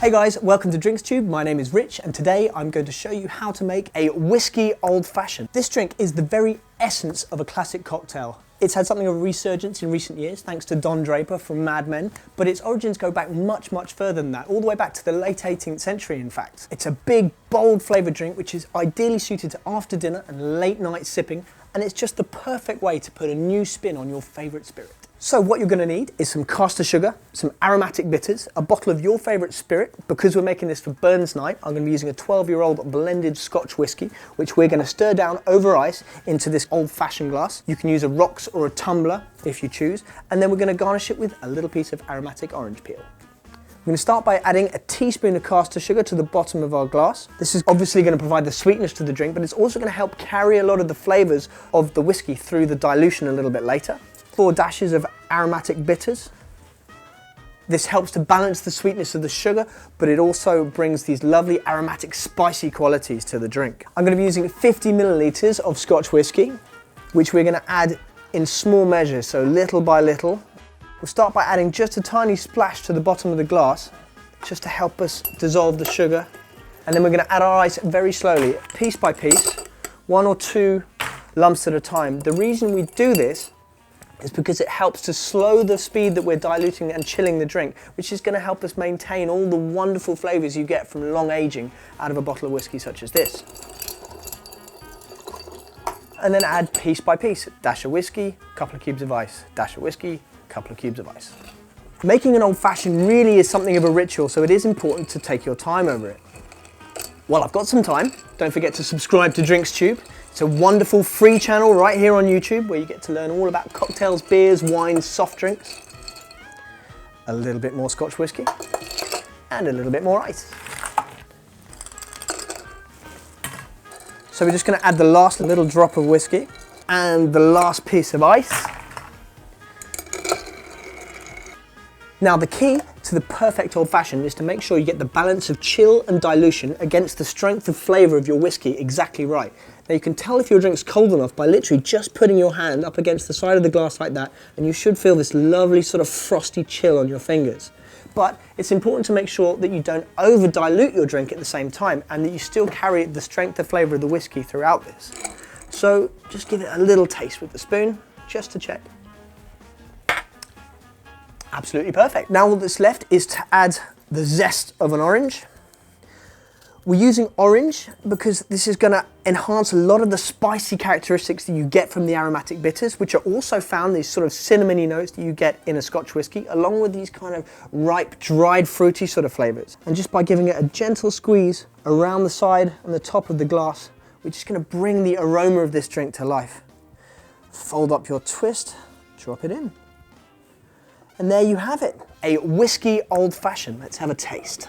Hey guys, welcome to Drinks Tube. My name is Rich and today I'm going to show you how to make a Whisky Old Fashioned. This drink is the very essence of a classic cocktail. It's had something of a resurgence in recent years thanks to Don Draper from Mad Men, but its origins go back much further than that, all the way back to the late 18th century in fact. It's a big, bold flavoured drink which is ideally suited to after dinner and late night sipping, and it's just the perfect way to put a new spin on your favourite spirit. So what you're going to need is some caster sugar, some aromatic bitters, a bottle of your favourite spirit. Because we're making this for Burns night, I'm going to be using a 12-year-old blended Scotch whisky, which we're going to stir down over ice into this old-fashioned glass. You can use a rocks or a tumbler if you choose, and then we're going to garnish it with a little piece of aromatic orange peel. We're going to start by adding a teaspoon of caster sugar to the bottom of our glass. This is obviously going to provide the sweetness to the drink, but it's also going to help carry a lot of the flavours of the whisky through the dilution a little bit later. 4 dashes of aromatic bitters. This helps to balance the sweetness of the sugar, but it also brings these lovely aromatic spicy qualities to the drink. I'm going to be using 50 milliliters of Scotch whisky, which we're going to add in small measures, so little by little. We'll start by adding just a tiny splash to the bottom of the glass, just to help us dissolve the sugar. And then we're going to add our ice very slowly, piece by piece, 1 or 2 lumps at a time. The reason we do this is because it helps to slow the speed that we're diluting and chilling the drink, which is going to help us maintain all the wonderful flavours you get from long aging out of a bottle of whisky such as this. And then add piece by piece, dash of whisky, couple of cubes of ice, dash of whisky, couple of cubes of ice. Making an old fashioned really is something of a ritual, so it is important to take your time over it. Well, I've got some time. Don't forget to subscribe to Drinks Tube. It's a wonderful free channel right here on YouTube where you get to learn all about cocktails, beers, wines, soft drinks, a little bit more Scotch whisky, and a little bit more ice. So we're just going to add the last little drop of whisky and the last piece of ice. Now the key to the perfect old fashioned is to make sure you get the balance of chill and dilution against the strength of flavour of your whisky exactly right. Now you can tell if your drink's cold enough by literally just putting your hand up against the side of the glass like that, and you should feel this lovely sort of frosty chill on your fingers. But it's important to make sure that you don't over dilute your drink at the same time and that you still carry the strength of flavour of the whisky throughout this. So just give it a little taste with the spoon, just to check. Absolutely perfect. Now all that's left is to add the zest of an orange. We're using orange because this is going to enhance a lot of the spicy characteristics that you get from the aromatic bitters, which are also found, these sort of cinnamony notes that you get in a Scotch whisky, along with these kind of ripe, dried, fruity sort of flavours. And just by giving it a gentle squeeze around the side and the top of the glass, we're just going to bring the aroma of this drink to life. Fold up your twist, drop it in. And there you have it, a Whisky Old Fashioned. Let's have a taste.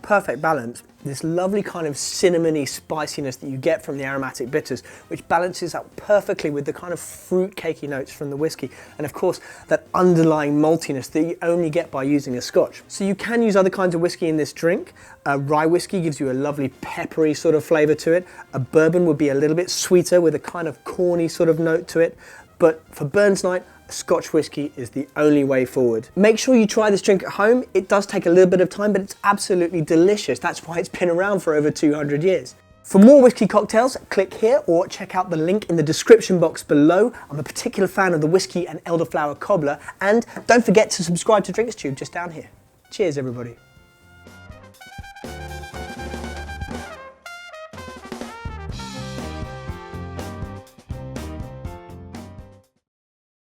Perfect balance. This lovely kind of cinnamony spiciness that you get from the aromatic bitters, which balances out perfectly with the kind of fruit cakey notes from the whisky. And of course, that underlying maltiness that you only get by using a Scotch. So you can use other kinds of whisky in this drink. Rye whiskey gives you a lovely peppery sort of flavour to it. A bourbon would be a little bit sweeter with a kind of corny sort of note to it. But for Burns night, Scotch whisky is the only way forward. Make sure you try this drink at home. It does take a little bit of time, but it's absolutely delicious. That's why it's been around for over 200 years. For more whisky cocktails, click here or check out the link in the description box below. I'm a particular fan of the whiskey and elderflower cobbler, and don't forget to subscribe to Drinks Tube just down here. Cheers, everybody.